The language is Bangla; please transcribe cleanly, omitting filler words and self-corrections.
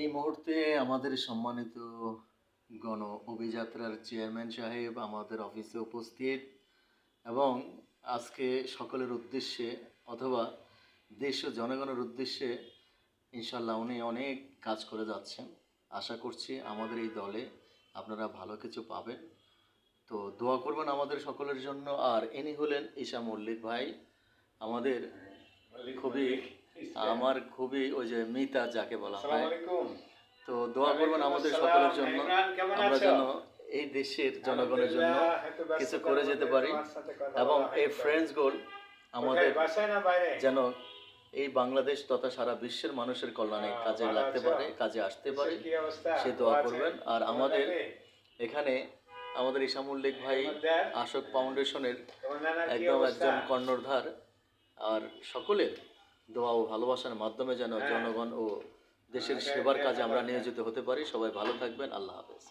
এই মুহূর্তে আমাদের সম্মানিত গণ অভিযাত্রার চেয়ারম্যান সাহেব আমাদের অফিসে উপস্থিত এবং আজকে সকলের উদ্দেশ্যে অথবা দেশ ও জনগণের উদ্দেশ্যে ইনশাল্লাহ উনি অনেক কাজ করে যাচ্ছেন। আশা করছি আমাদের এই দলে আপনারা ভালো কিছু পাবেন। তো দোয়া করবেন আমাদের সকলের জন্য। আর ইনি হলেন ঈশা মল্লিক ভাই, আমাদের খুবই ওই যে মিতা যাকে বলা হয়। তো দোয়া করবেন আমাদের সকলের জন্য, আমরা যেন এই দেশের জনগণের জন্য কিছু করে যেতে পারি এবং এই ফ্রেন্ডস গোল আমাদের যেন এই বাংলাদেশ তথা সারা বিশ্বের মানুষের কল্যাণে কাজে লাগতে পারে, কাজে আসতে পারে, সে দোয়া করবেন। আর আমাদের এখানে আমাদের ঈশা মল্লিক ভাই আশোক ফাউন্ডেশনের একজন কর্ণধার। আর সকলের দোয়া ও ভালোবাসার মাধ্যমে যেন জনগণ ও দেশের সেবার কাজে আমরা নিয়োজিত হতে পারি। সবাই ভালো থাকবেন। আল্লাহ হাফেজ।